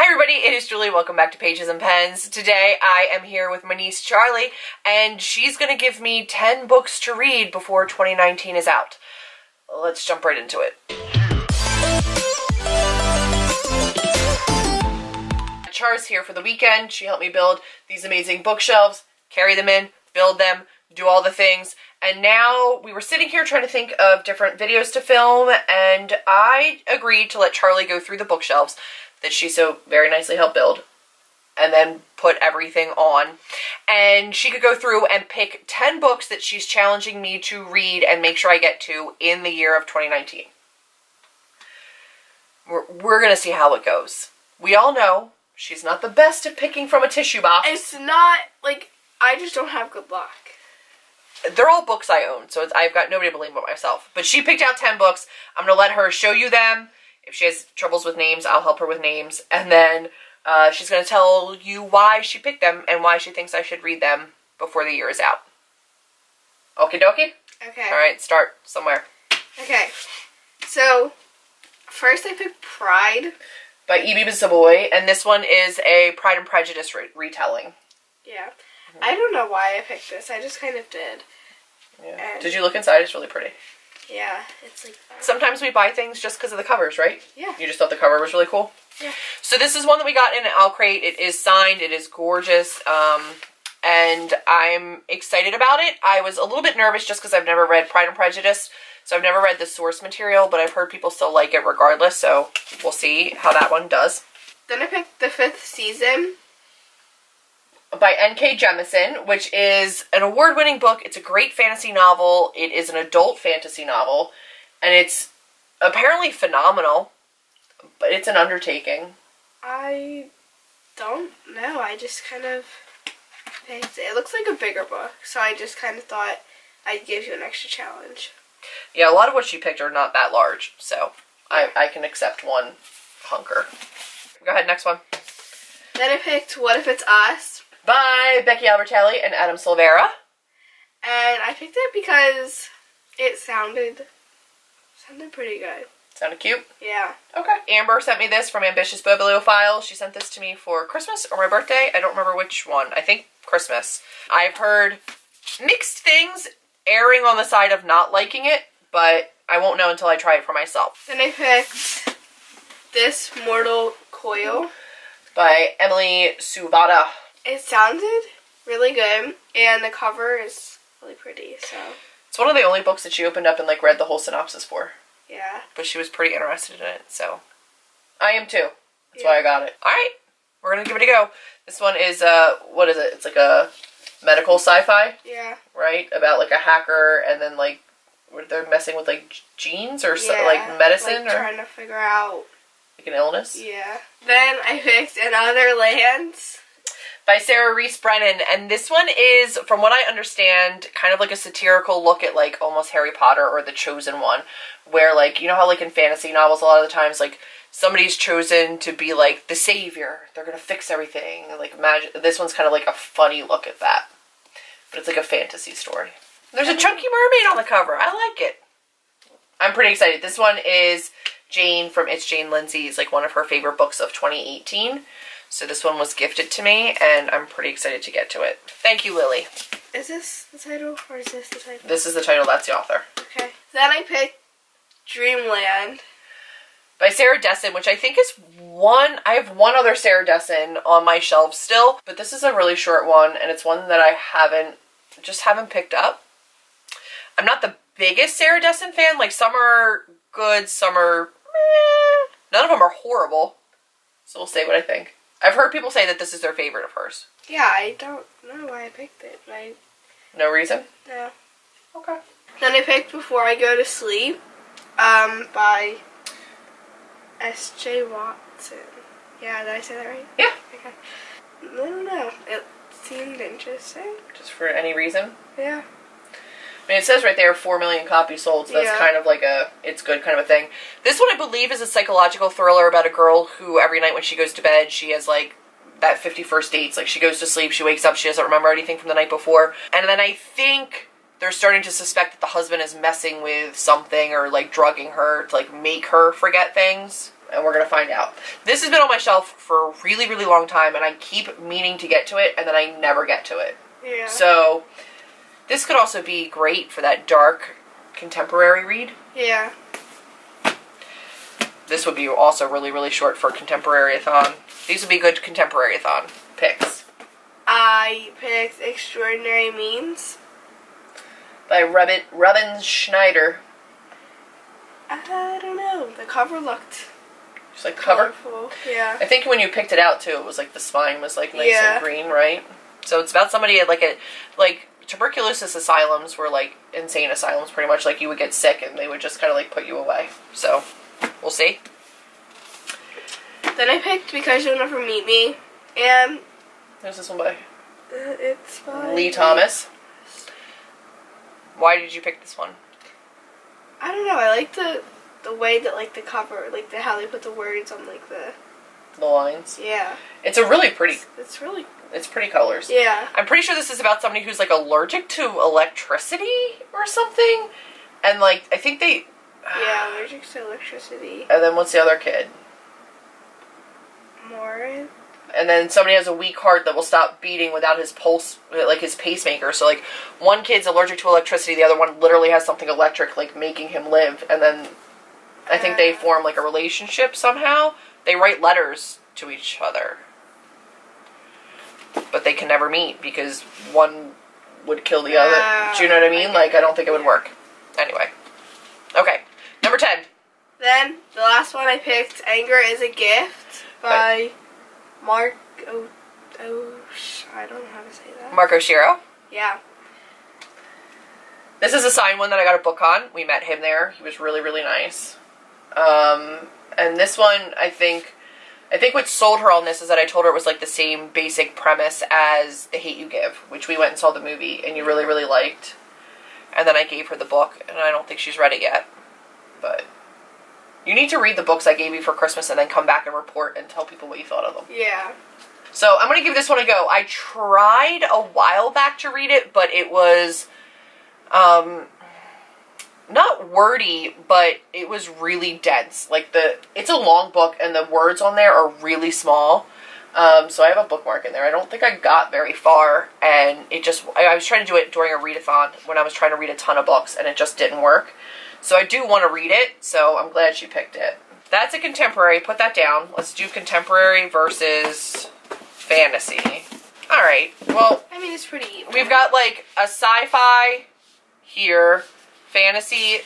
Hi everybody, it is Julie. Welcome back to Pages and Pens. Today I am here with my niece Charlie, and she's going to give me 10 books to read before 2019 is out. Let's jump right into it. Char's here for the weekend. She helped me build these amazing bookshelves, carry them in, build them, do all the things. And now we were sitting here trying to think of different videos to film, and I agreed to let Charlie go through the bookshelves that she so very nicely helped build, and then put everything on. And she could go through and pick 10 books that she's challenging me to read and make sure I get to in the year of 2019. We're gonna see how it goes. We all know she's not the best at picking from a tissue box. It's not, like, I just don't have good luck. They're all books I own, so I've got nobody to blame but myself. But she picked out 10 books. I'm gonna let her show you them. If she has troubles with names, I'll help her with names. And then she's going to tell you why she picked them and why she thinks I should read them before the year is out. Okie dokie? Okay. Alright, start somewhere. Okay. So, first I picked Pride. By E.B. Savoy. And this one is a Pride and Prejudice retelling. Yeah. I don't know why I picked this. I just kind of did. Yeah. Did you look inside? It's really pretty. Yeah, it's like... Sometimes we buy things just because of the covers, right? Yeah. You just thought the cover was really cool? Yeah. So this is one that we got in an owl crate. It is signed. It is gorgeous. And I'm excited about it. I was a little bit nervous just because I've never read Pride and Prejudice. So I've never read the source material, but I've heard people still like it regardless. So we'll see how that one does. Then I picked The Fifth Season. By N.K. Jemisin, which is an award-winning book. It's a great fantasy novel. It is an adult fantasy novel, and it's apparently phenomenal, but it's an undertaking. I don't know. I just kind of picked it. It looks like a bigger book, so I just kind of thought I'd give you an extra challenge. Yeah, a lot of what she picked are not that large, so I can accept one hunker. Go ahead, next one. Then I picked What If It's Us? By Becky Albertalli and Adam Silvera. And I picked it because it sounded pretty good. Sounded cute? Yeah. Okay. Amber sent me this from Ambitious Bibliophile. She sent this to me for Christmas or my birthday. I don't remember which one. I think Christmas. I've heard mixed things erring on the side of not liking it, but I won't know until I try it for myself. Then I picked This Mortal Coil. By Emily Suvada. It sounded really good, and the cover is really pretty, so... It's one of the only books that she opened up and, like, read the whole synopsis for. Yeah. But she was pretty interested in it, so... I am too. That's why I got it. Alright, we're gonna give it a go. This one is, what is it? It's like a medical sci-fi? Yeah. Right? About, like, a hacker, and then, like, they're messing with, like, genes or, like, medicine? Like, trying to figure out... Like an illness? Yeah. Then I picked In Other Lands. By Sarah Reese Brennan, and this one is, from what I understand, kind of like a satirical look at, like, almost Harry Potter or The Chosen One, where, like, you know how, like, in fantasy novels a lot of the times, like, somebody's chosen to be, like, the savior, they're gonna fix everything, and, like, imagine, this one's kind of like a funny look at that, but it's like a fantasy story. There's a chunky mermaid on the cover, I like it. I'm pretty excited. This one is Jane from It's Jane Lindsay's, like, one of her favorite books of 2018. So this one was gifted to me, and I'm pretty excited to get to it. Thank you, Lily. Is this the title, or is this the title? This is the title, that's the author. Okay. Then I picked Dreamland. By Sarah Dessen, which I think is I have one other Sarah Dessen on my shelf still, but this is a really short one, and it's one that I haven't picked up. I'm not the biggest Sarah Dessen fan. Like, some are good, some are meh. None of them are horrible. So we'll say what I think. I've heard people say that this is their favorite of hers. Yeah, I don't know why I picked it. No reason? No. Okay. Then I picked Before I Go to Sleep, by S.J. Watson. Yeah, did I say that right? Yeah. Okay. I don't know. It seemed interesting. Just for any reason? Yeah. I mean, it says right there 4 million copies sold, so that's kind of like a it's good kind of a thing. This one, I believe, is a psychological thriller about a girl who every night when she goes to bed, she has, like, that 51st dates. Like, she goes to sleep, she wakes up, she doesn't remember anything from the night before. And then I think they're starting to suspect that the husband is messing with something or, like, drugging her to, like, make her forget things. and we're gonna find out. This has been on my shelf for a really, really long time, and I keep meaning to get to it, and then I never get to it. Yeah. So, this could also be great for that dark contemporary read. Yeah. This would be also really, really short for Contemporary-a-thon. These would be good Contemporary-a-thon picks. I picked Extraordinary Means. By Robin Schneider. I don't know. The cover looked Just like cover. colorful. Yeah. I think when you picked it out too, it was like the spine was like nice and green, right? So it's about somebody at like tuberculosis asylums were like insane asylums, pretty much. Like you would get sick and they would just kind of like put you away. So we'll see. Then I picked Because You'll Never Meet Me, and Who's this one by? it's by Lee Thomas. Why did you pick this one? I don't know. I like the way that like the cover, like how they put the words on like the lines. Yeah. It's a really pretty. It's really. It's pretty colors. Yeah. I'm pretty sure this is about somebody who's like allergic to electricity or something, and like I think they. Yeah, allergic to electricity. And then what's the other kid? More. And then somebody has a weak heart that will stop beating without his pulse, like his pacemaker. So, like, one kid's allergic to electricity, the other one literally has something electric, like, making him live. And then I think they form, like, a relationship somehow. They write letters to each other. But they can never meet because one would kill the other. Do you know what I mean? Like, I don't think it would work. Anyway. Okay. Number 10. Then, the last one I picked, Anger is a Gift by Mark I don't know how to say that. Mark Oshiro. Yeah. This is a signed one that I got a book on. We met him there. He was really, really nice. And this one, I think what sold her on this is that I told her it was like the same basic premise as The Hate U Give, which we went and saw the movie and you really, really liked. And then I gave her the book, and I don't think she's read it yet. But you need to read the books I gave you for Christmas and then come back and report and tell people what you thought of them. Yeah. So I'm going to give this one a go. I tried a while back to read it, but it was not wordy, but it was really dense. Like it's a long book and the words on there are really small. So I have a bookmark in there. I don't think I got very far, and I was trying to do it during a readathon when I was trying to read a ton of books, and it just didn't work. So I do want to read it, so I'm glad she picked it. That's a contemporary. Put that down. Let's do contemporary versus fantasy. Alright, well, I mean, it's pretty even. We've got like a sci-fi here, fantasy,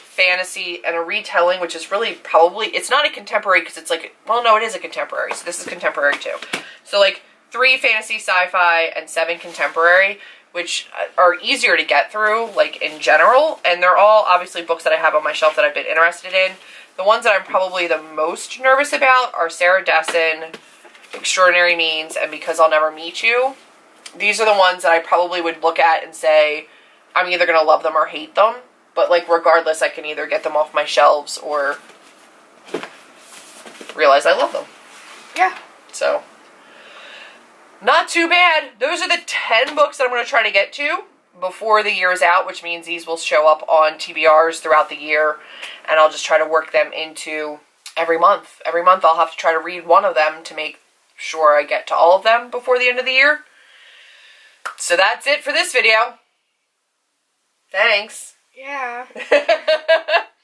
and a retelling, which is really probably, it's not a contemporary because it's like, well, no, it is a contemporary, so this is contemporary too. So like 3 fantasy, sci-fi, and 7 contemporary, which are easier to get through, like, in general, and they're all obviously books that I have on my shelf that I've been interested in. The ones that I'm probably the most nervous about are Sarah Dessen, Extraordinary Means, and Because I'll Never Meet You. These are the ones that I probably would look at and say, I'm either going to love them or hate them, but, like, regardless, I can either get them off my shelves or realize I love them. Yeah. So, not too bad. Those are the 10 books that I'm going to try to get to before the year is out, which means these will show up on TBRs throughout the year, and I'll just try to work them into every month. Every month I'll have to try to read one of them to make sure I get to all of them before the end of the year. So that's it for this video. Thanks. Yeah.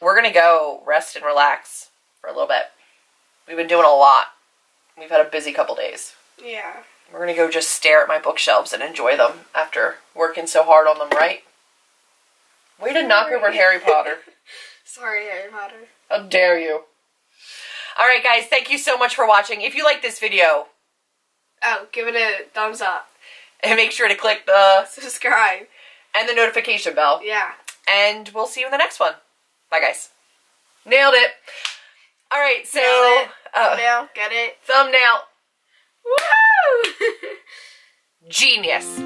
We're going to go rest and relax for a little bit. We've been doing a lot. We've had a busy couple days. Yeah. We're going to go just stare at my bookshelves and enjoy them after working so hard on them, right? Way to knock over Harry Potter. Sorry, Harry Potter. How dare you. Alright guys, thank you so much for watching. If you like this video, give it a thumbs up. And make sure to click the subscribe and the notification bell. Yeah. And we'll see you in the next one. Bye guys. Nailed it. Alright, so... Thumbnail, get it? Thumbnail. Woo! Genius.